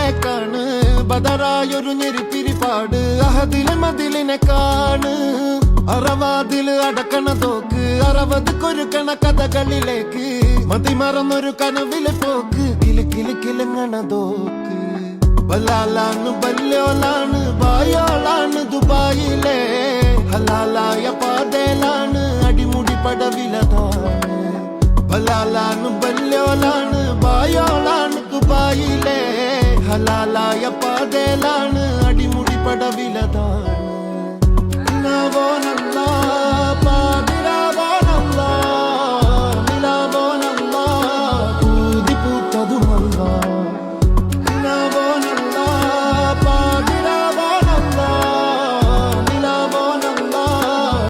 ബ്ലാക്കാണ് ബദറായൊരു ഞെരിപ്പിരിപ്പാട് അഹദിലെ മതിലിനെ കാണ് അറവാതില് അടക്കണ തോക്ക് 60 കൊരുക്കണ കഥകളിലേക്ക് മതിമറന്നൊരു കനവിലെ പോക്ക് കിലുങ്ങണ തോക്ക് ബലാലാണ് ബല്യോലാണ് ബായോളാണ് ദുബായിലെ ഹലാലായ പാതയിലാണ് അടിമുടി പടവിലതാണ് ബലാലാണ് ബല്യോലാണ് ബായോളാണ് ദുബായിലെ ഹലാലായ പാതയിലാണ് അടിമുടി പടവിലതാണ്